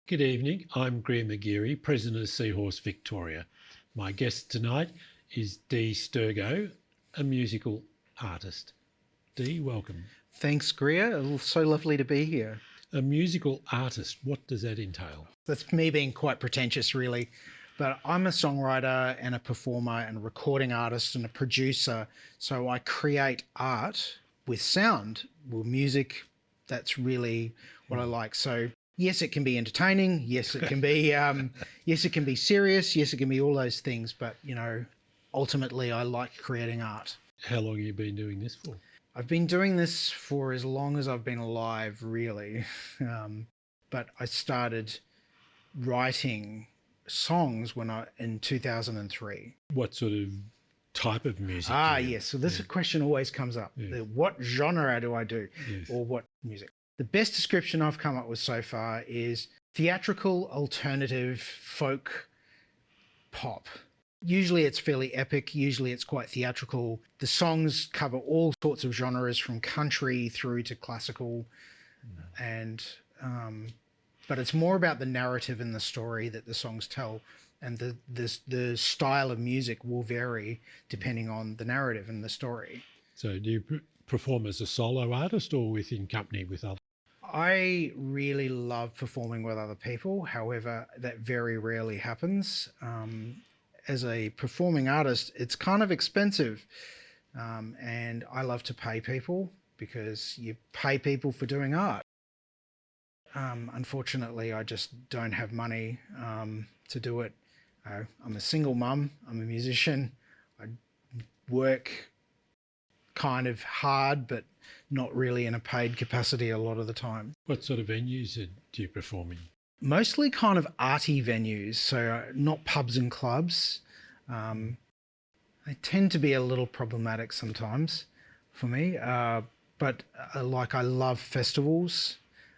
Good evening. I'm Graham McGeary, President of Seahorse Victoria. My guest tonight is Dee Stergo, a musical artist. Dee, welcome. Thanks, Greer. So lovely to be here. A musical artist, what does that entail? That's me being quite pretentious, really. But I'm a songwriter and a performer and a recording artist and a producer. So I create art with sound, with music. That's really what I like. So yes, it can be entertaining. Yes, it can be. Yes, it can be serious. Yes, it can be all those things. But ultimately, I like creating art. How long have you been doing this for? I've been doing this for as long as I've been alive, really. But I started writing songs in 2003. What sort of type of music? Yes. So this question always comes up. Yeah. What genre do I do? Yes. Or what music? The best description I've come up with so far is theatrical, alternative, folk, pop. Usually it's fairly epic. Usually it's quite theatrical. The songs cover all sorts of genres from country through to classical. And but it's more about the narrative and the story that the songs tell. And the style of music will vary depending on the narrative and the story. So do you perform as a solo artist or in company with others? I really love performing with other people. However, that very rarely happens. As a performing artist, it's kind of expensive. And I love to pay people because you pay people for doing art. Unfortunately, I just don't have money to do it. I'm a single mum. I'm a musician. I work kind of hard, but not really in a paid capacity a lot of the time. What sort of venues do you perform in? Mostly kind of arty venues, so not pubs and clubs. They tend to be a little problematic sometimes for me, but I love festivals.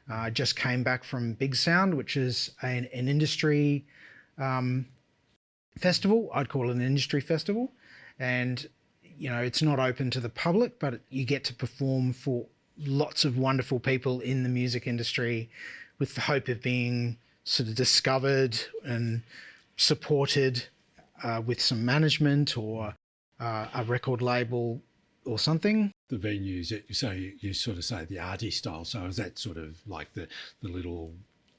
I just came back from Big Sound, which is an industry festival. I'd call it an industry festival. And, it's not open to the public, but you get to perform for lots of wonderful people in the music industry with the hope of being sort of discovered and supported with some management or a record label or something. The venues, so you sort of say the arty style. So is that sort of like the little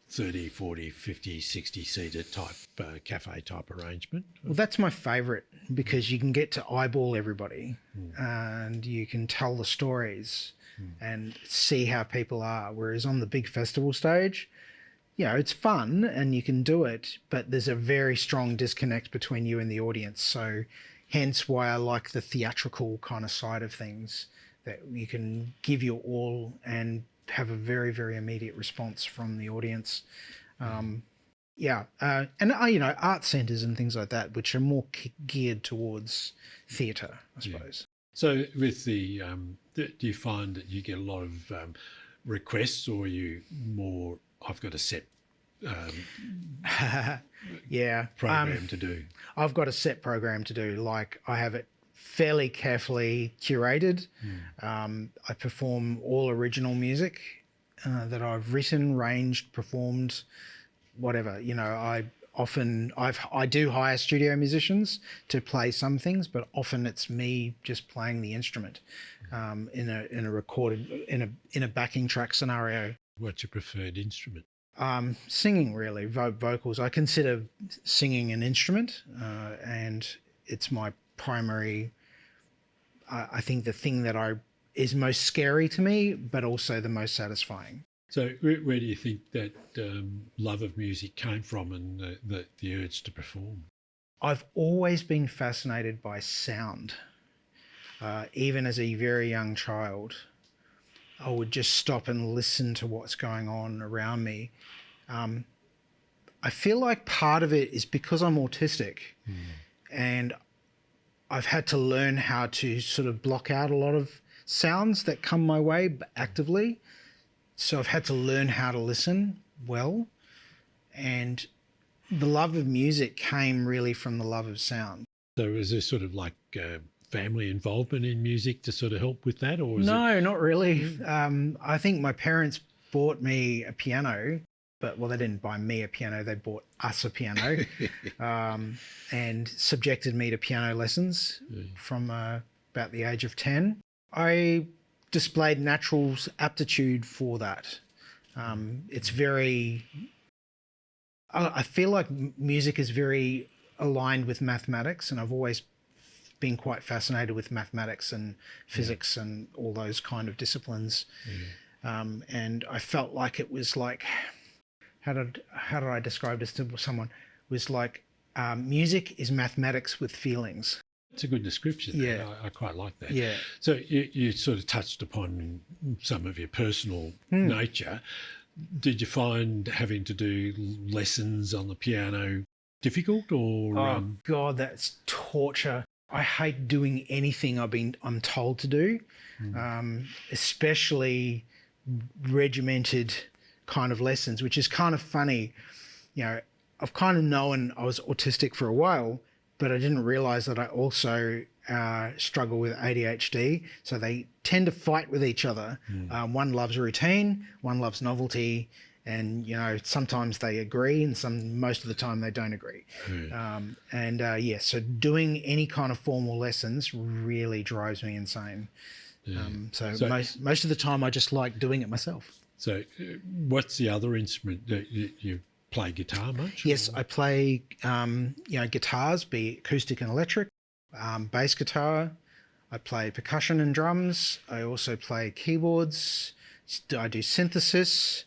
30, 40, 50, 60 seater type cafe type arrangement? Well, that's my favourite because you can get to eyeball everybody and you can tell the stories and see how people are. Whereas on the big festival stage, it's fun and you can do it, but there's a very strong disconnect between you and the audience. So hence why I like the theatrical kind of side of things, that you can give your all and have a very, very immediate response from the audience. And art centres and things like that, which are more geared towards theatre, I suppose. So with do you find that you get a lot of requests, or are you more, I've got a set program to do? I've got a set program to do. Like, I have it fairly carefully curated. I perform all original music that I've written, arranged, performed, whatever. I do hire studio musicians to play some things, but often it's me just playing the instrument in a recorded in a backing track scenario. What's your preferred instrument? Singing, really, vocals. I consider singing an instrument, and it's my primary, I think, the thing that is most scary to me, but also the most satisfying. So where do you think that love of music came from, and the urge to perform? I've always been fascinated by sound. Even as a very young child, I would just stop and listen to what's going on around me. I feel like part of it is because I'm autistic and I've had to learn how to sort of block out a lot of sounds that come my way actively. So I've had to learn how to listen well. And the love of music came really from the love of sound. So is there sort of like family involvement in music to sort of help with that? Or No, not really. I think my parents bought me a piano they didn't buy me a piano, they bought us a piano, and subjected me to piano lessons from about the age of 10. I displayed natural aptitude for that. It's very, I feel like music is very aligned with mathematics, and I've always been quite fascinated with mathematics and physics and all those kind of disciplines. And I felt like it was like, how did I describe this to someone? It was like music is mathematics with feelings. It's a good description. Yeah. I quite like that. Yeah. So you sort of touched upon some of your personal nature. Did you find having to do lessons on the piano difficult, or? Oh God, that's torture. I hate doing anything I'm told to do, especially regimented kind of lessons, which is kind of funny. You know, I've kind of known I was autistic for a while, but I didn't realize that I also struggle with ADHD. So they tend to fight with each other. One loves routine, one loves novelty, and sometimes they agree, and most of the time they don't agree. So doing any kind of formal lessons really drives me insane. So most of the time I just like doing it myself. So what's the other instrument that you play? Guitar much? Yes, I play guitars, be acoustic and electric, bass guitar. I play percussion and drums. I also play keyboards. I do synthesis.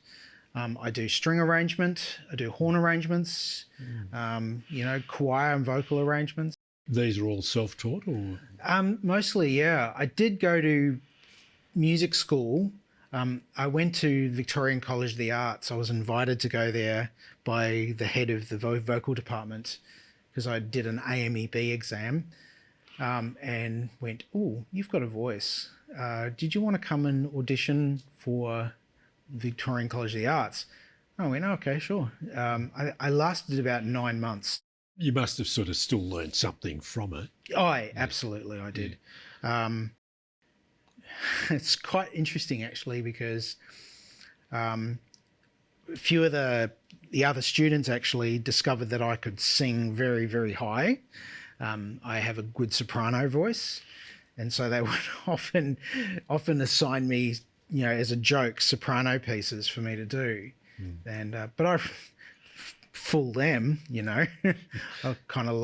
I do string arrangement. I do horn arrangements. Choir and vocal arrangements. These are all self-taught, or? Mostly, yeah. I did go to music school. I went to Victorian College of the Arts. I was invited to go there by the head of the vocal department because I did an AMEB exam, and went, "Oh, you've got a voice. Did you want to come and audition for Victorian College of the Arts?" I went, "Okay, sure." I lasted about 9 months. You must have sort of still learned something from it. Absolutely, I did. Yeah. It's quite interesting actually, because a few of the other students actually discovered that I could sing very, very high. I have a good soprano voice, and so they would often assign me, as a joke, soprano pieces for me to do. And but I fool them, I kind of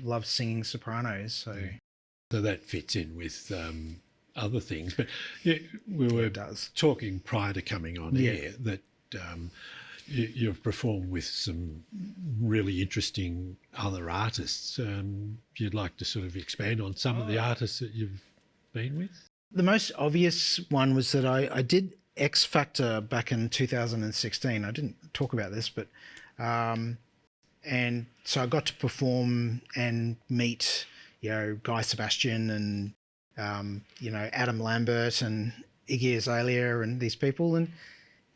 love singing sopranos. So that fits in with other things. But we were talking prior to coming on air that you've performed with some really interesting other artists. You'd like to sort of expand on some of the artists that you've been with? The most obvious one was that I did X Factor back in 2016. I didn't talk about this, but and so I got to perform and meet Guy Sebastian and Adam Lambert and Iggy Azalea and these people, and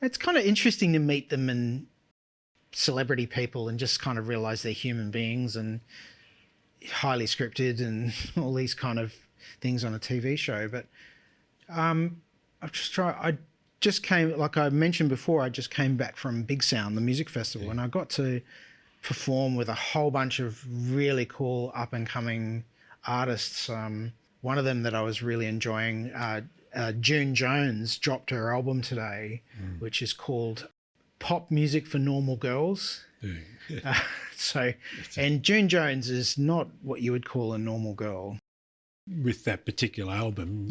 it's kind of interesting to meet them and celebrity people and just kind of realize they're human beings and highly scripted and all these kind of things on a TV show. But I just came, like I mentioned before, I just came back from Big Sound, the music festival, and I got to perform with a whole bunch of really cool up and coming artists. One of them that I was really enjoying, June Jones, dropped her album today, which is called Pop Music for Normal Girls. And June Jones is not what you would call a normal girl. With that particular album,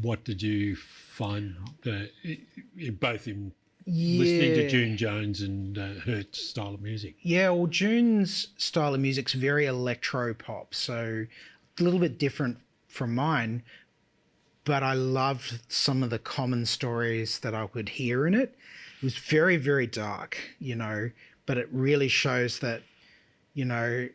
what did you find, both in listening to June Jones and her style of music? Yeah, well, June's style of music's very electro pop, so a little bit different from mine, but I loved some of the common stories that I could hear in it. It was very, very dark, but it really shows that, I'm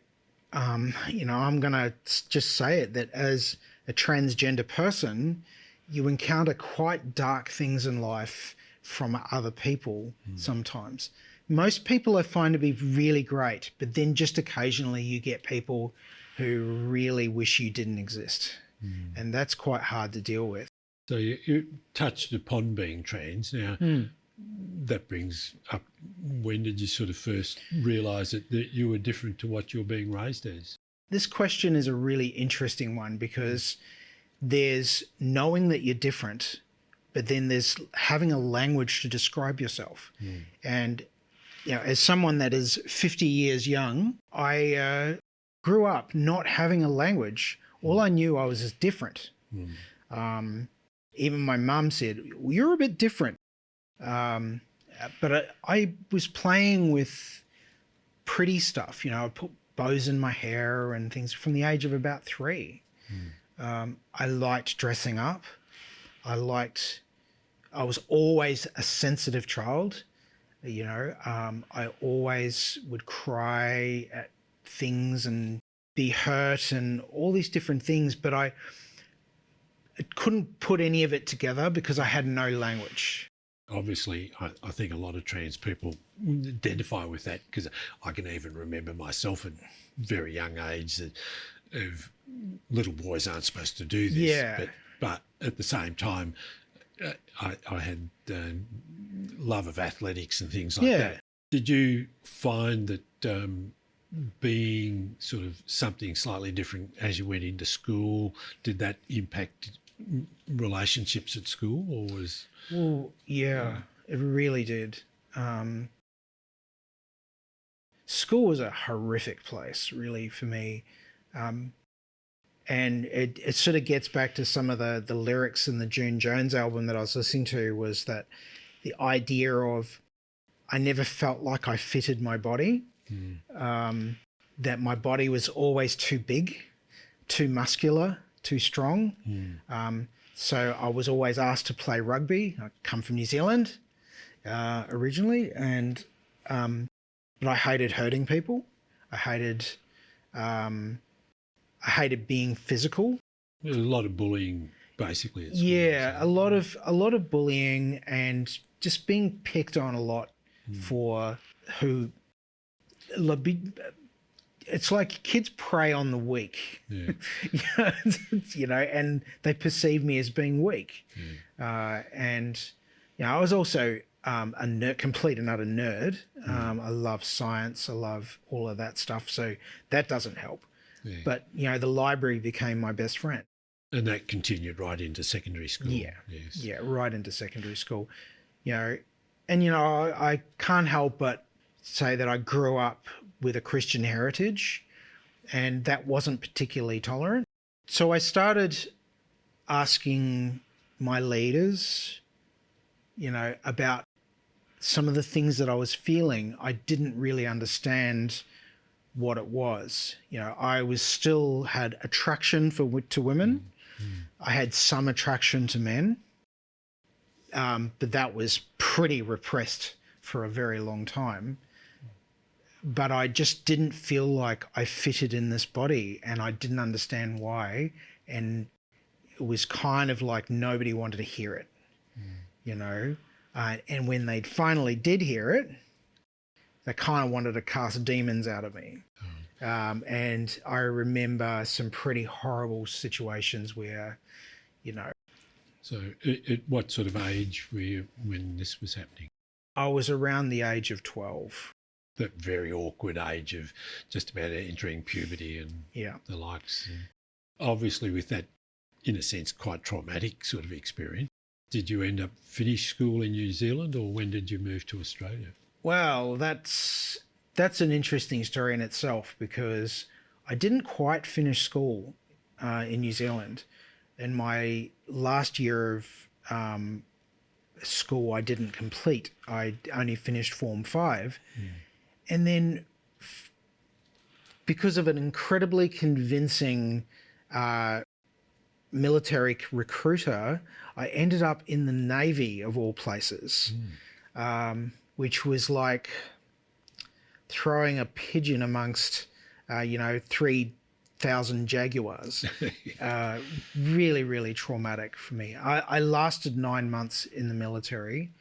going to just say it, that as a transgender person, you encounter quite dark things in life from other people sometimes. Most people I find to be really great, but then just occasionally you get people who really wish you didn't exist. And that's quite hard to deal with. So you touched upon being trans. Now, that brings up, when did you sort of first realise that you were different to what you're being raised as? This question is a really interesting one because there's knowing that you're different, but then there's having a language to describe yourself. And, as someone that is 50 years young, I grew up not having a language. All I knew I was different. Even my mum said, well, you're a bit different. But I was playing with pretty stuff. I put bows in my hair and things from the age of about 3. I liked dressing up. I was always a sensitive child. I always would cry at things and be hurt and all these different things, but I couldn't put any of it together because I had no language. Obviously, I think a lot of trans people identify with that, because I can even remember myself at a very young age that of little boys aren't supposed to do this. Yeah. But at the same time, I had love of athletics and things like that. Did you find that being sort of something slightly different as you went into school, did that impact relationships at school, or was... Well, yeah, it really did. School was a horrific place, really, for me. And it sort of gets back to some of the lyrics in the June Jones album that I was listening to, was that the idea of I never felt like I fitted my body, that my body was always too big, too muscular, too strong. So I was always asked to play rugby. I come from New Zealand originally, and but I hated hurting people. I hated being physical. There's a lot of bullying, basically. At school, yeah, a lot of bullying and just being picked on a lot for who. It's like kids prey on the weak, and they perceive me as being weak. And I was also a complete and utter nerd. I love science. I love all of that stuff. So that doesn't help. But, the library became my best friend. And that continued right into secondary school. Yeah, right into secondary school. I can't help but say that I grew up with a Christian heritage, and that wasn't particularly tolerant. So I started asking my leaders, about some of the things that I was feeling. I didn't really understand what it was. I was still had attraction to women. I had some attraction to men, but that was pretty repressed for a very long time. But I just didn't feel like I fitted in this body, and I didn't understand why. And it was kind of like nobody wanted to hear it, and when they finally did hear it, they kind of wanted to cast demons out of me. And I remember some pretty horrible situations where, So at what sort of age were you when this was happening? I was around the age of 12. That very awkward age of just about entering puberty and the likes. And obviously with that, in a sense, quite traumatic sort of experience, did you end up finish school in New Zealand, or when did you move to Australia? Well, that's an interesting story in itself, because I didn't quite finish school in New Zealand. In my last year of school, I didn't complete. I only finished Form 5. And then because of an incredibly convincing military recruiter, I ended up in the Navy, of all places, which was like throwing a pigeon amongst, 3,000 jaguars. Really, really traumatic for me. I lasted 9 months in the military.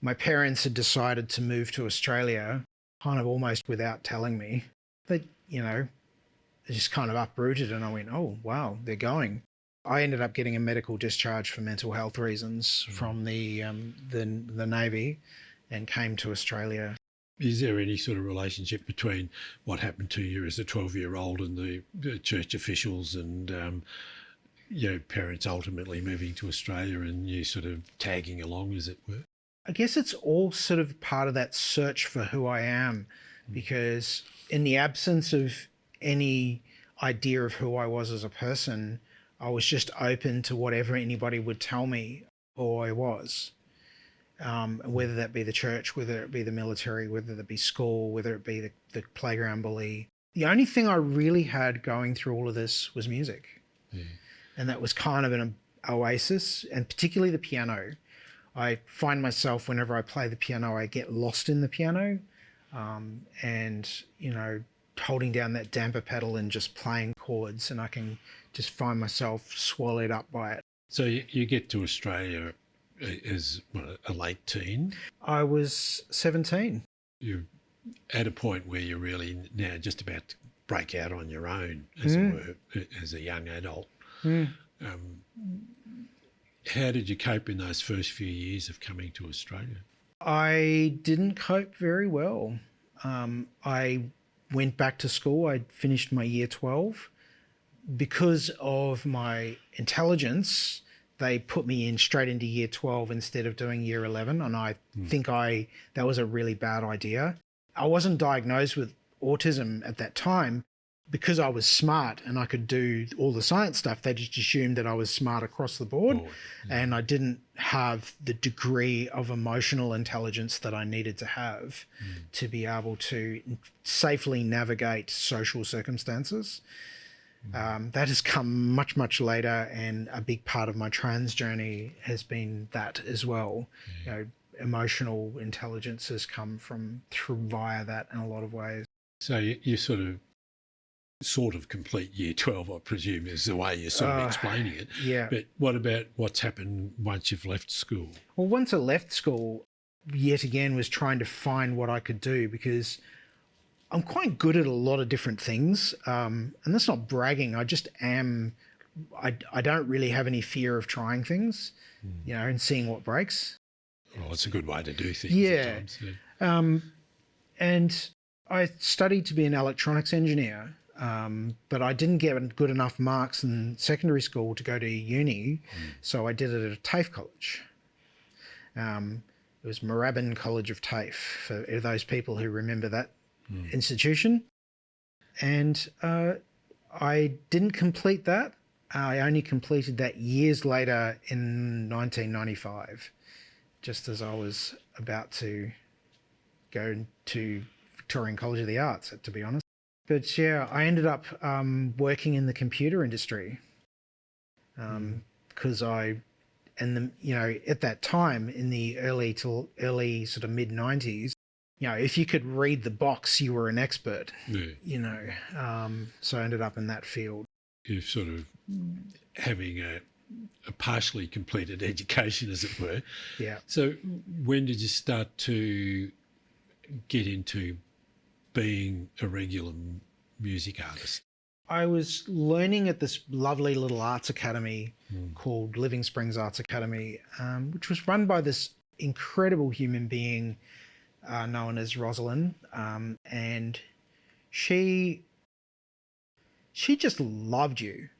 My parents had decided to move to Australia, kind of almost without telling me. They just kind of uprooted, and I went, oh, wow, they're going. I ended up getting a medical discharge for mental health reasons from the Navy, and came to Australia. Is there any sort of relationship between what happened to you as a 12-year-old and the church officials and parents ultimately moving to Australia and you sort of tagging along, as it were? I guess it's all sort of part of that search for who I am, because in the absence of any idea of who I was as a person, I was just open to whatever anybody would tell me who I was. Whether that be the church, whether it be the military, whether it be school, whether it be the playground bully. The only thing I really had going through all of this was music. Yeah. And that was kind of an oasis, and particularly the piano. I find myself, whenever I play the piano, I get lost in the piano, and, holding down that damper pedal and just playing chords, and I can just find myself swallowed up by it. So you get to Australia as a late teen? I was 17. You're at a point where you're really now just about to break out on your own, as it were, as a young adult. How did you cope in those first few years of coming to Australia? I didn't cope very well. I went back to school. I finished my year 12. Because of my intelligence, they put me in straight into year 12 instead of doing year 11. And I think that was a really bad idea. I wasn't diagnosed with autism at that time. Because I was smart and I could do all the science stuff, they just assumed that I was smart across the board. And I didn't have the degree of emotional intelligence that I needed to have to be able to safely navigate social circumstances. That has come much, much later, and a big part of my trans journey has been that as well. Emotional intelligence has come through via that in a lot of ways. So you sort of complete year 12, I presume, is the way you're sort of explaining it. Yeah. But what about what's happened once you've left school? Well, once I left school, yet again was trying to find what I could do, because I'm quite good at a lot of different things. And that's not bragging. I just am. I don't really have any fear of trying things, and seeing what breaks. Well, it's a good way to do things. Yeah. At times, And I studied to be an electronics engineer. But I didn't get good enough marks in secondary school to go to uni, so I did it at a TAFE college. It was Moorabbin College of TAFE, for those people who remember that institution. And I didn't complete that. I only completed that years later in 1995, just as I was about to go to Victorian College of the Arts, to be honest. But yeah, I ended up working in the computer industry because at that time in the early sort of mid 90s, if you could read the box, you were an expert. So I ended up in that field. You're sort of having a partially completed education, as it were. Yeah. So when did you start to get into being a regular music artist? I was learning at this lovely little arts academy called Living Springs Arts Academy, which was run by this incredible human being known as Rosalind, and she just loved you,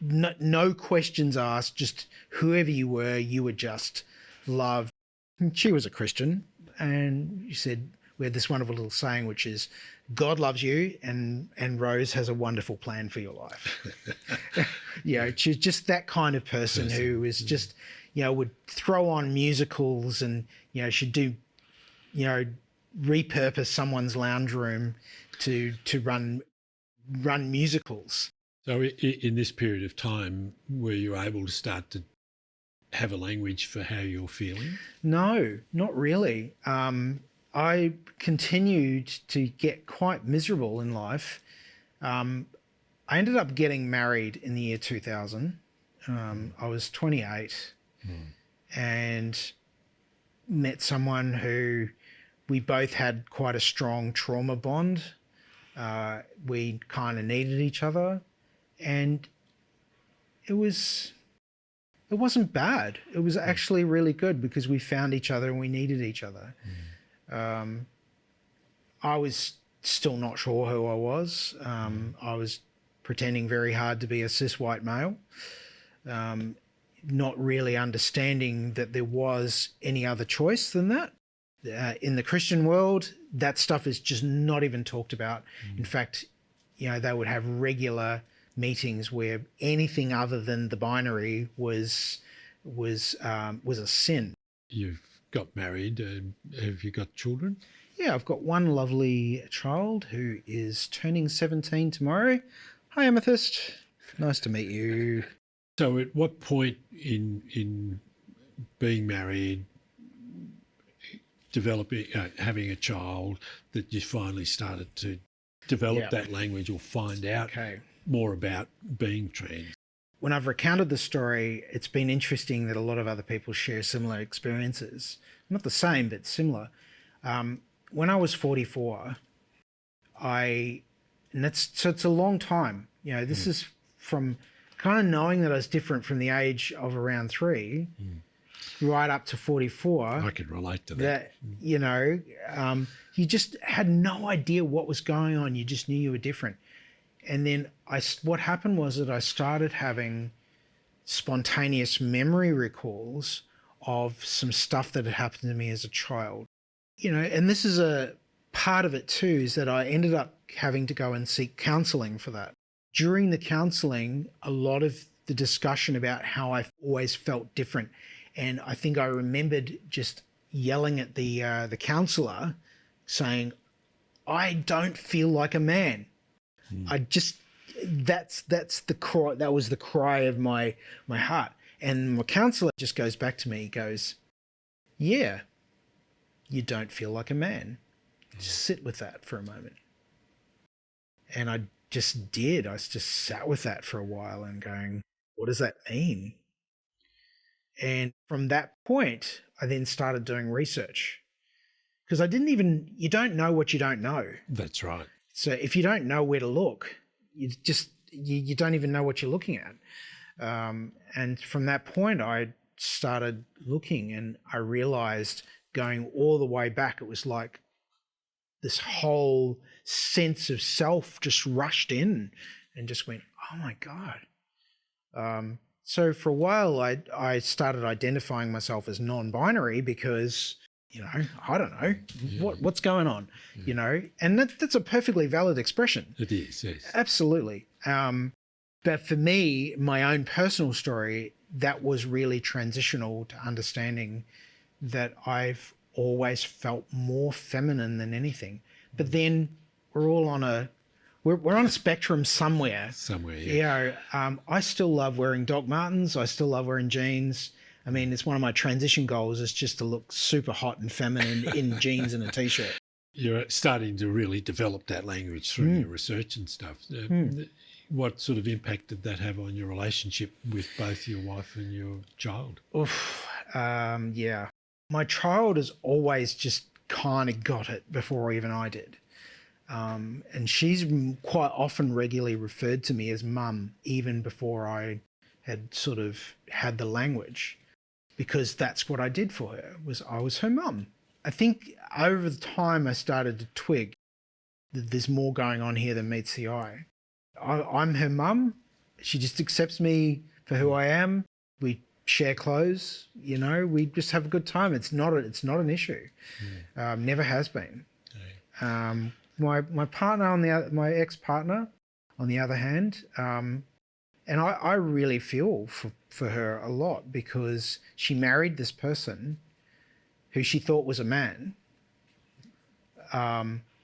no questions asked, just whoever you were just loved. She was a Christian, and she said, we had this wonderful little saying, which is, God loves you and Rose has a wonderful plan for your life. She's just that kind of person who is just, would throw on musicals and, she'd do, repurpose someone's lounge room to run musicals. So in this period of time, were you able to start to have a language for how you're feeling? No, not really. I continued to get quite miserable in life. I ended up getting married in the year 2000. I was 28 and met someone who we both had quite a strong trauma bond. We kind of needed each other. And it wasn't bad. It was actually really good because we found each other and we needed each other. I was still not sure who I was. I was pretending very hard to be a cis white male, not really understanding that there was any other choice than that. In the Christian world, that stuff is just not even talked about. In fact, you know, they would have regular meetings where anything other than the binary was a sin. You've got married. Have you got children? Yeah, I've got one lovely child who is turning 17 tomorrow. Hi, Amethyst. Nice to meet you. So at what point in being married, developing, having a child, that you finally started to develop that language or find out more about being trans? When I've recounted the story, it's been interesting that a lot of other people share similar experiences. Not the same, but similar. When I was 44, it's a long time. You know, this is from kind of knowing that I was different from the age of around 3 right up to 44. I can relate to that. You know, you just had no idea what was going on. You just knew you were different. And then what happened was that I started having spontaneous memory recalls of some stuff that had happened to me as a child. You know, and this is a part of it too, is that I ended up having to go and seek counselling for that. During the counselling, a lot of the discussion about how I always felt different. And I think I remembered just yelling at the counsellor saying, I don't feel like a man. That's the cry. That was the cry of my heart. And my counsellor just goes back to me, he goes, yeah, you don't feel like a man. Just sit with that for a moment. And I just did. I just sat with that for a while and going, what does that mean? And from that point, I then started doing research because you don't know what you don't know. That's right. So if you don't know where to look, you don't even know what you're looking at. And from that point, I started looking and I realized going all the way back, it was like this whole sense of self just rushed in and just went, oh my God. So for a while, I started identifying myself as non-binary because, you know, I don't know what's going on, you know, and that's a perfectly valid expression. It is, yes. Absolutely. But for me, my own personal story, that was really transitional to understanding that I've always felt more feminine than anything. But then we're all on a spectrum somewhere. Somewhere, yeah. You know, I still love wearing Doc Martens. I still love wearing jeans. I mean, it's one of my transition goals is just to look super hot and feminine in jeans and a T-shirt. You're starting to really develop that language through your research and stuff. What sort of impact did that have on your relationship with both your wife and your child? Yeah. My child has always just kind of got it before even I did. And she's quite often regularly referred to me as mum, even before I had sort of had the language, because that's what I did for her, I was her mum. I think over the time I started to twig that there's more going on here than meets the eye. I'm her mum. She just accepts me for who I am. We share clothes, you know, we just have a good time. It's not an issue. Never has been. My partner my ex-partner on the other hand, and I really feel for her a lot because she married this person who she thought was a man,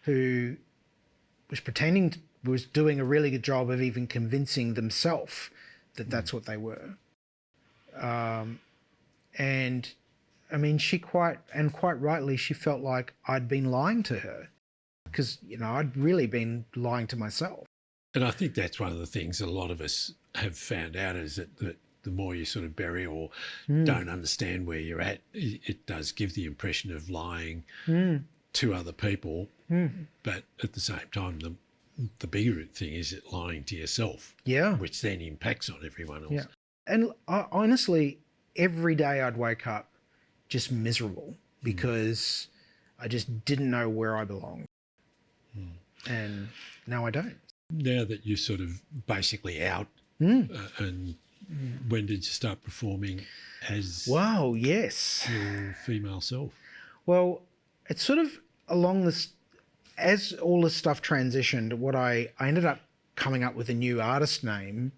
who was doing a really good job of even convincing themselves that that's what they were. And I mean, quite rightly, she felt like I'd been lying to her because, you know, I'd really been lying to myself. And I think that's one of the things a lot of us have found out is that the more you sort of bury or don't understand where you're at, it does give the impression of lying to other people. But at the same time, the bigger thing is it lying to yourself, Yeah. which then impacts on everyone else. Yeah. And honestly, every day I'd wake up just miserable because I just didn't know where I belonged. And now I don't. Now that you're sort of basically out, and when did you start performing as Wow, yes. your female self? Well, it's sort of along this, as all this stuff transitioned, what I ended up coming up with a new artist name,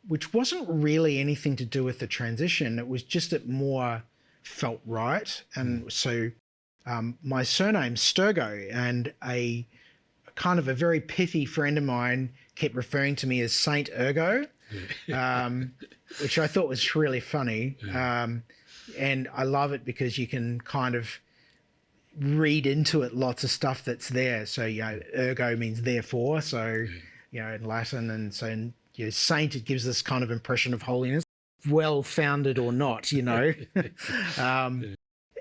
which wasn't really anything to do with the transition. It was just it more felt right. And so my surname's Stergo, and a kind of a very pithy friend of mine kept referring to me as Saint Ergo, which I thought was really funny. And I love it because you can kind of read into it lots of stuff that's there. So, ergo means therefore. So, in Latin, and so in, saint, it gives this kind of impression of holiness, well-founded or not,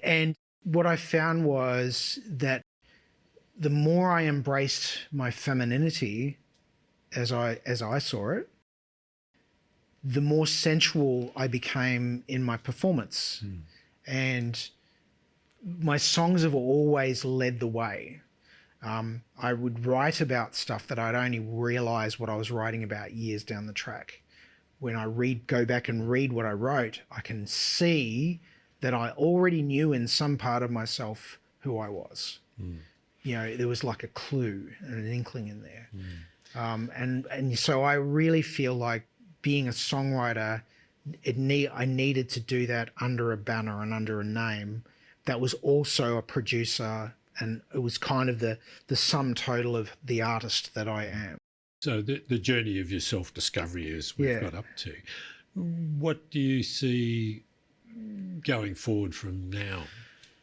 And what I found was that the more I embraced my femininity as I saw it, the more sensual I became in my performance. And my songs have always led the way. I would write about stuff that I'd only realize what I was writing about years down the track. When I go back and read what I wrote, I can see that I already knew in some part of myself who I was. There was like a clue and an inkling in there. And so I really feel like being a songwriter, I needed to do that under a banner and under a name that was also a producer, and it was kind of the sum total of the artist that I am. So the journey of your self-discovery as we've got up to, what do you see going forward from now?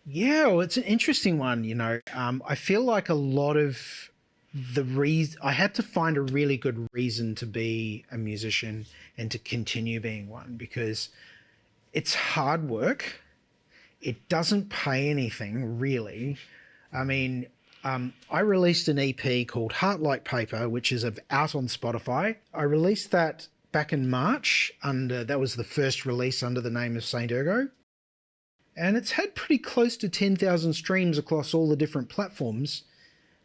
Yeah, well, it's an interesting one, I feel like a lot of I had to find a really good reason to be a musician and to continue being one, because it's hard work. It doesn't pay anything, really. I mean, I released an EP called Heart Like Paper, which is out on Spotify. I released that back in March. That was the first release under the name of Saint Ergo. And it's had pretty close to 10,000 streams across all the different platforms.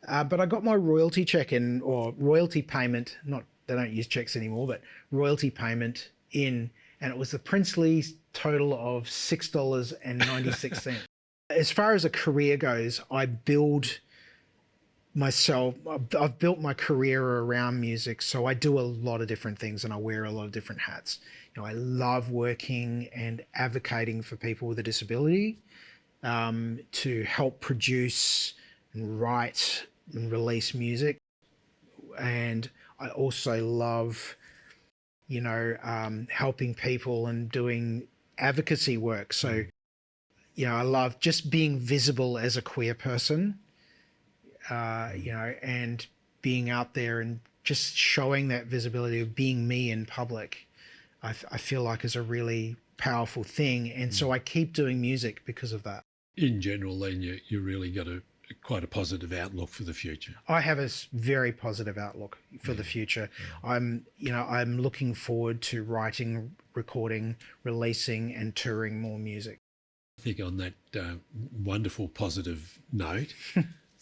But I got my royalty check in, or royalty payment, they don't use checks anymore, but royalty payment in, and it was the princely total of $6.96. As far as a career goes, I've built my career around music, so I do a lot of different things and I wear a lot of different hats. I love working and advocating for people with a disability, to help produce and write and release music. And I also love, helping people and doing advocacy work. So, I love just being visible as a queer person, and being out there and just showing that visibility of being me in public. I feel like is a really powerful thing. And so I keep doing music because of that. In general, then you really got quite a positive outlook for the future. I have a very positive outlook for the future. I'm looking forward to writing, recording, releasing, and touring more music. I think on that wonderful positive note,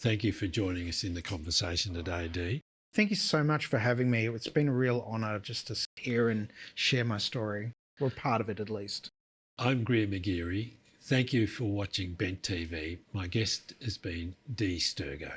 thank you for joining us in the conversation today, Dee. Thank you so much for having me. It's been a real honour just to hear and share my story, or part of it at least. I'm Greer McGeary. Thank you for watching Bent TV. My guest has been Dee Stergo.